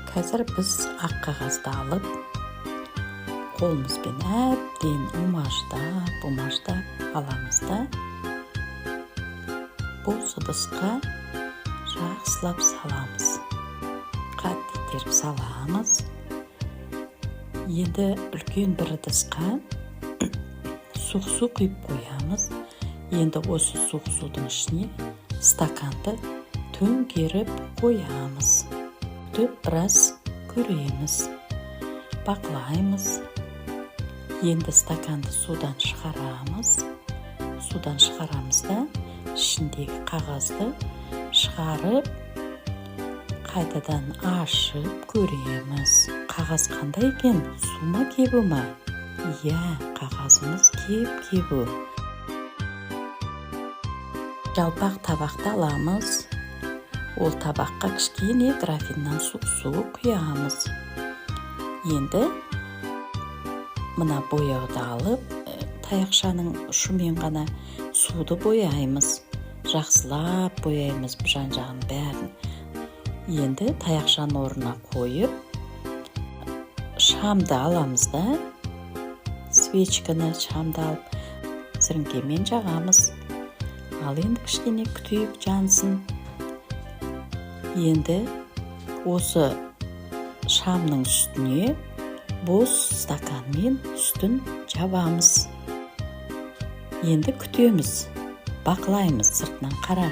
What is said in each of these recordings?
Қазір біз ақ қағазды алып, қолымызбен әбден умаждап аламыз да, бос ыдысқа жақсылап саламыз. Қатты итеріп саламыз. Енді үлкен бір ыдысқа суық су құйып қоямыз. Енді осы суық судың ішіне стаканды төңкеріп қоямыз. Біраз көреміз, бақылаймыз. Енді стаканды судан шығарамыз. Судан шығарамыз да, ішіндегі қағазды шығарып, қайтадан ашып көреміз. Қағаз қандай екен? Су ма, кебу ма? Иә, қағазымыз кебу. Жалпақ табақты аламыз. Ол табаққа кішкене графиннан су құямыз. Енді мына бояуды алып, таяқшаның ұшымен ғана суды бояймыз. Жақсылап бояймыз жан-жағын бәрін. Енді таяқшаның орнына қойып, шамды аламыз да, свечканы шамды алып, сіріңкемен жағамыз. Ал енді кішкене күтейік жансын. Енді осы шамның үстіне бос стаканмен үстін жабамыз. Енді күтеміз, бақылаймыз сыртынан қара.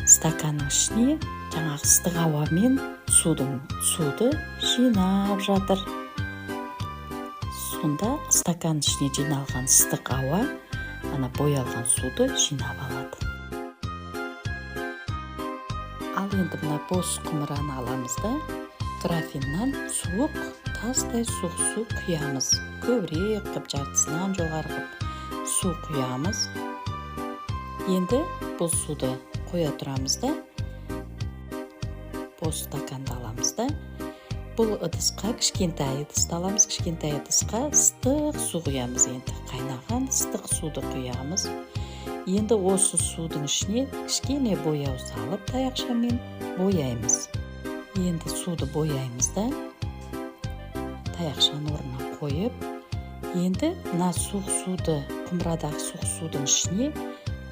Стаканның ішіне жаңағы ыстық ауамен суды жинап жатыр. Сонда стакан ішіне жиналған ыстық ауа, ана боялған суды жинап алады. Ал енді мына бос құмыраны аламыз да, графиннан суық, тастай суық су құямыз. Көбірек қып, жартысынан жоғары қып су құямыз. Енді бұл суды қоя тұрамыз да, бос стаканды аламыз да, бұл ыдысқа, кішкентай ыдысты аламыз, кішкентай ыдысқа ыстық су құямыз. Енді қайнаған ыстық суды құямыз. Енді осы судың ішіне кішкене бояу салып, таяқшамен бояймыз. Енді суды бояймыз да, таяқшаның орнына қойып, енді мына суық суды, құмырадағы суық судың ішіне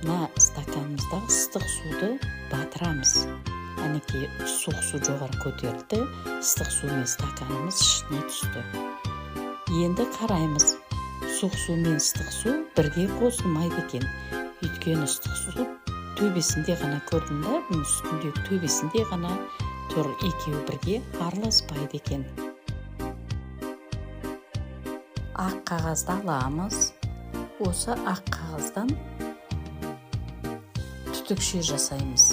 мына стаканымыздағы ыстық суды батырамыз. Әнекей суық су жоғары көтерілді, ыстық сумен стаканымыз ішіне түсті. Енді қараймыз, суық су мен ыстық су бірге қосылмайды екен. Өйткені ыстық су төбесінде ғана көрдім да, үстіндегі төбесінде ғана тұр, екеуі бірге араласпайды екен. Ақ қағазды аламыз. Осы ақ қағаздан түтікше жасаймыз.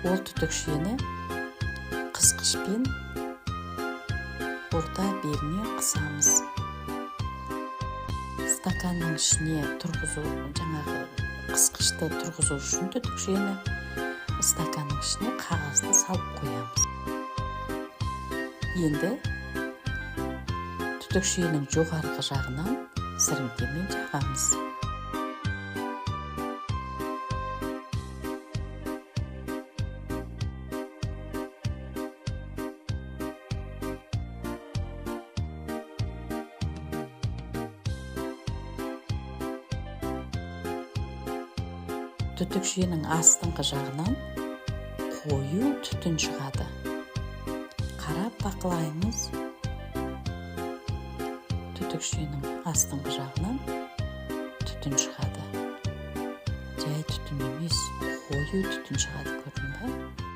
Ол түтікшені қысқышпен орта беліне қысамыз. Стаканның ішіне тұрғызу, жаңағы қысқышты тұрғызу үшін түтікшені стаканның ішіне қағазды салып қоямыз. Енді түтікшенің жоғарғы жағынан сіріңкемен жағамыз. Түтікшенің астыңғы жағынан қою түтін шығады. Қарап бақылаймыз. Түтікшенің астыңғы жағынан түтін шығады. Жай түтін емес, қою түтін шығады, көрдің бе?